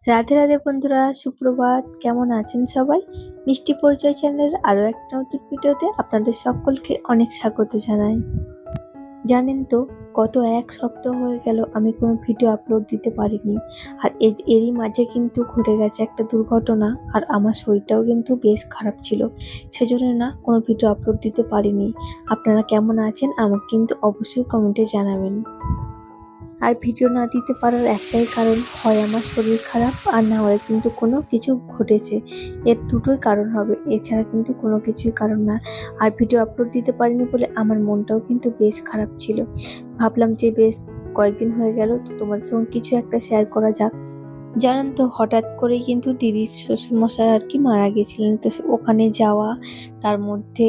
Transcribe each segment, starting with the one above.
রাধে রাধে বন্ধুরা, সুপ্রভাত। কেমন আছেন সবাই? মিষ্টি পরিচয় চ্যানেলের আরো একটা নতুন ভিডিওতে আপনাদের সকলকে অনেক স্বাগত জানাই। জানেন তো, গত এক সপ্তাহ হয়ে গেল আমি কোনো ভিডিও আপলোড দিতে পারিনি। আর এরই মাঝে কিন্তু ঘটে গেছে একটা দুর্ঘটনা, আর আমার শরীরটাও কিন্তু বেশ খারাপ ছিল। সেজন্য না কোনো ভিডিও আপলোড দিতে পারিনি। আপনারা কেমন আছেন আমাকে কিন্তু অবশ্যই কমেন্টে জানাবেন। আর ভিডিও না দিতে পারার একটাই কারণ, হয় আমার শরীর খারাপ, আর না হলে কিন্তু কোনো কিছু ঘটেছে। এর দুটোই কারণ হবে, এছাড়া কিন্তু কোনো কিছুই কারণ না। আর ভিডিও আপলোড দিতে পারিনি বলে আমার মনটাও কিন্তু বেশ খারাপ ছিল। ভাবলাম যে বেশ কয়েকদিন হয়ে গেল, তো তোমাদের সঙ্গে কিছু একটা শেয়ার করা যাক। জানেন তো, হঠাৎ করেই কিন্তু দিদির শ্বশুরমশাই আর কি মারা গেছিলেন, তো ওখানে যাওয়া, তার মধ্যে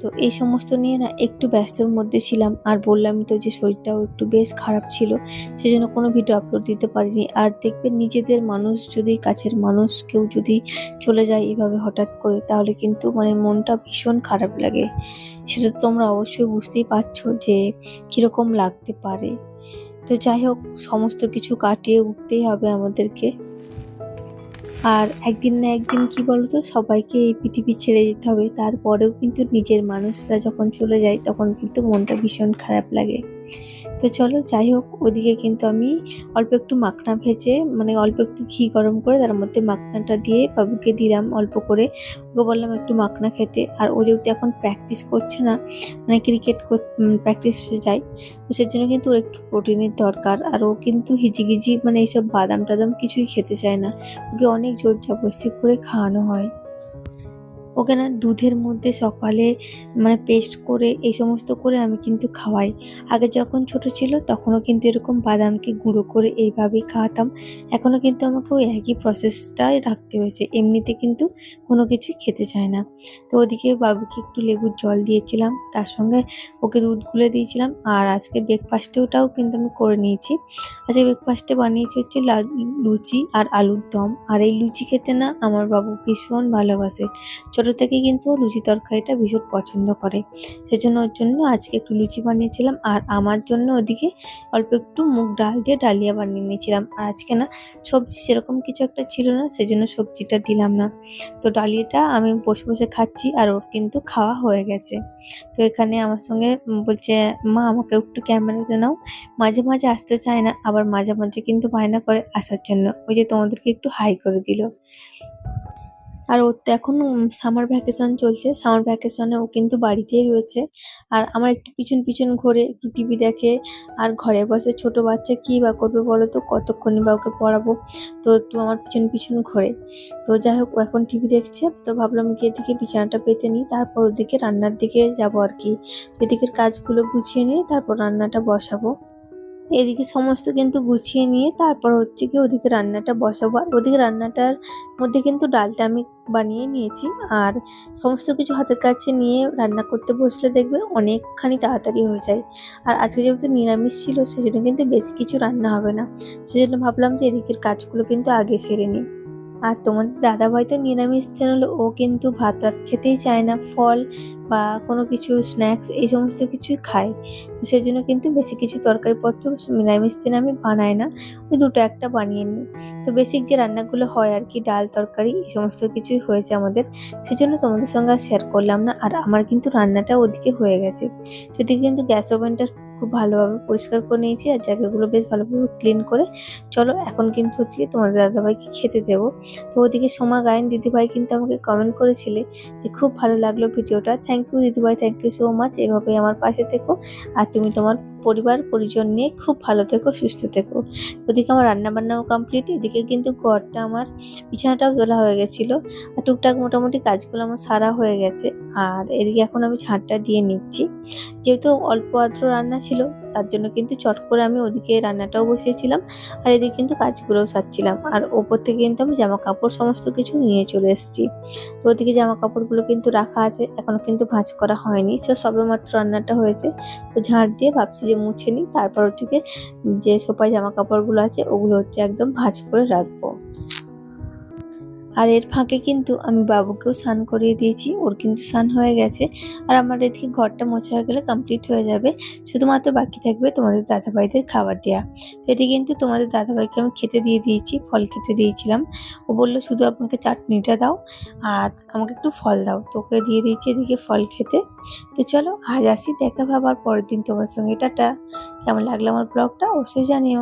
তো এই সমস্ত নিয়ে না একটু ব্যস্তর মধ্যে ছিলাম। আর বললামই তো যে শরীরটাও একটু বেশ খারাপ ছিল, সেজন্য কোনো ভিডিও আপলোড দিতে পারিনি। আর দেখবেন, নিজেদের মানুষ যদি, কাছের মানুষ কেউ যদি চলে যায় এভাবে হঠাৎ করে, তাহলে কিন্তু মনটা ভীষণ খারাপ লাগে। সেটা তো তোমরা অবশ্যই বুঝতেই পারছো যে কিরকম লাগতে পারে। তো যাই হোক, সমস্ত কিছু কাটিয়ে উঠতেই হবে আমাদেরকে। আর একদিন না একদিন কি বলতো, সবাইকে এই পৃথিবী ছেড়ে যেতে হবে। তারপরেও কিন্তু নিজের মানুষরা যখন চলে যায় তখন কিন্তু মনটা ভীষণ খারাপ লাগে। তো চলো, যাই হোক, ওদিকে কিন্তু আমি অল্প একটু মাখনা ভেজে, অল্প একটু ঘি গরম করে তার মধ্যে মাখনাটা দিয়ে বাবুকে দিলাম অল্প করে। ওকে বললাম একটু মাখনা খেতে। আর ও যেহেতু এখন প্র্যাকটিস করছে না, ক্রিকেট প্র্যাকটিসে যায়, তো সেজন্য কিন্তু ওর একটু প্রোটিনের দরকার। আর ও কিন্তু হিজিগিজি এইসব বাদাম টাদাম কিছুই খেতে চায় না। ওকে অনেক জোর জবরদস্তি করে খাওয়ানো হয়। ওকে না দুধের মধ্যে সকালে পেস্ট করে এই সমস্ত করে আমি কিন্তু খাওয়াই। আগে যখন ছোট ছিল তখনও কিন্তু এরকম বাদামকে গুঁড়ো করে এইভাবেই খাওয়াতাম। এখনো কিন্তু আমাকে ওই একই প্রসেসটাই রাখতে হয়েছে, এমনিতে কিন্তু কোনো কিছুই খেতে চায় না। তো ওদিকে বাবুকে একটু লেবুর জল দিয়েছিলাম, তার সঙ্গে ওকে দুধ গুলে দিয়েছিলাম। আর আজকে ব্রেকফাস্টেওটাও কিন্তু আমি করে নিয়েছি। আজকে ব্রেকফাস্টে বানিয়েছি হচ্ছে লুচি আর আলুর দম। আর এই লুচি খেতে না আমার বাবু ভীষণ ভালোবাসে। ছোট থেকে কিন্তু ও লুচি তরকারিটা ভীষণ পছন্দ করে। সেজন্য ওর জন্য আজকে একটু লুচি বানিয়েছিলাম। আর আমার জন্য ওদিকে অল্প একটু মুগ ডাল দিয়ে ডালিয়া বানিয়ে নিয়েছিলাম। আর আজকে না সবজি সেরকম কিছু একটা ছিল না, সেজন্য সবজিটা দিলাম না। তো ডালিয়াটা আমি বসে বসে খাচ্ছি, আর ওর কিন্তু খাওয়া হয়ে গেছে। তো এখানে আমার সঙ্গে বলছে, মা আমাকে একটু ক্যামেরাতে নাও। মাঝে মাঝে আসতে চায় না, আবার মাঝে মাঝে কিন্তু বায়না করে আসার জন্য। ওই যে তোমাদেরকে একটু হাই করে দিল। আর ওর তো এখন সামার ভ্যাকেশন চলছে, সামার ভ্যাকেশনে ও কিন্তু বাড়িতেই রয়েছে। আর আমার একটু পিছন পিছন ঘুরে একটু টিভি দেখে। আর ঘরে বসে ছোট বাচ্চা কি বা করবে বলো তো, কতক্ষণই বা ওকে পড়াবো। তো একটু আমার পিছন পিছন ঘোরে। তো যাই হোক, ও এখন টিভি দেখছে, তো ভাবলাম গিয়ে দিকে বিছানাটা পেতে নিই, তারপর ওদিকে রান্নার দিকে যাবো আর কি। এদিকের কাজগুলো গুছিয়ে নিয়ে তারপর রান্নাটা বসাবো। এদিকে সমস্ত কিন্তু গুছিয়ে নিয়ে তারপর হচ্ছে কি ওদিকে রান্নাটা বসাবো। আর ওদিকে রান্নাটার মধ্যে কিন্তু ডালটা আমি বানিয়ে নিয়েছি। আর সমস্ত কিছু হাতের কাছে নিয়ে রান্না করতে বসলে দেখবে অনেকখানি তাড়াতাড়ি হয়ে যায়। আর আজকে যেহেতু নিরামিষ ছিল, সেজন্য কিন্তু বেশি কিছু রান্না হবে না। সেজন্য ভাবলাম যে এদিকের কাজগুলো কিন্তু আগে সেরে নিই। আর তোমাদের দাদাভাই তো নিরামিষ দিন হলো ও কিন্তু ভাত টাত খেতেই চায় না, ফল বা কোনো কিছু স্ন্যাক্স এই সমস্ত কিছুই খায়। তো সেই জন্য কিন্তু বেশি কিছু তরকারিপত্র নিরামিষ দিন আমি বানাই না, ওই দুটো একটা বানিয়ে নিই। তো বেসিক যে রান্নাগুলো হয় আর কি, ডাল তরকারি এই সমস্ত কিছুই হয়েছে আমাদের। সেজন্য তোমাদের সঙ্গে আর শেয়ার করলাম না। আর আমার কিন্তু রান্নাটা ওদিকে হয়ে গেছে। সেদিকে কিন্তু গ্যাস ওভেনটা খুব ভালোভাবে পরিষ্কার করে নিয়েছি, আর জায়গাগুলো বেশ ভালোভাবে ক্লিন করে। চলো এখন কিন্তু হচ্ছে কি তোমাদের দাদাভাইকে খেতে দেবো। তো ওদিকে সোমা গায়েন দিদিভাই কিন্তু আমাকে কমেন্ট করেছিলে যে খুব ভালো লাগলো ভিডিওটা। থ্যাংক ইউ দিদিভাই, থ্যাংক ইউ সো মাচ। এভাবেই আমার পাশে থেকো, আর তুমি তোমার পরিবার পরিজন নিয়ে খুব ভালো থেকো, সুস্থ থেকো। ওদিকে আমার রান্না বান্নাও কমপ্লিট, এদিকে কিন্তু ঘরটা আমার বিছানাটাও তোলা হয়ে গেছিলো। আর টুকটাক মোটামুটি কাজগুলো আমার সারা হয়ে গেছে। আর এদিকে এখন আমি ঝাঁটটা দিয়ে নিচ্ছি, যেহেতু অল্প আদ্র রান্না ছিল, তার জন্য কিন্তু চট করে আমি ওদিকে রান্নাটাও বসিয়েছিলাম, আর এদিকে কিন্তু কাজগুলোও সারছিলাম। আর ওপর থেকে কিন্তু আমি জামা কাপড় সমস্ত কিছু নিয়ে চলে এসেছি। তো ওদিকে জামা কাপড়গুলো কিন্তু রাখা আছে, এখনো কিন্তু ভাঁজ করা হয়নি, সবে মাত্র রান্নাটা হয়েছে। তো ঝাঁট দিয়ে ভাবছি যে মুছে নিই, তারপর হচ্ছে যে সোফায় জামা কাপড়গুলো আছে ওগুলো হচ্ছে একদম ভাঁজ করে রাখবো। আর এর ফাঁকে কিন্তু আমি বাবুকেও স্নান করিয়ে দিয়েছি, ওর কিন্তু স্নান হয়ে গেছে। আর আমার এদিকে ঘরটা মোছা হয়ে গেলে কমপ্লিট হয়ে যাবে, শুধুমাত্র বাকি থাকবে তোমাদের দাদাভাইদের খাবার দেওয়া। তো এটি কিন্তু তোমাদের দাদাভাইকে আমি খেতে দিয়ে দিয়েছি, ফল কেটে দিয়েছিলাম। ও বললো শুধু আমাকে চাটনিটা দাও আর আমাকে একটু ফল দাও, তো ওকে দিয়ে দিয়েছি এদিকে ফল খেতে। তো চলো আজ আসি, দেখা হবে আবার পরের দিন তোমার সঙ্গে। টাটা। কেমন লাগলো আমার ব্লগটা অবশ্যই জানিও।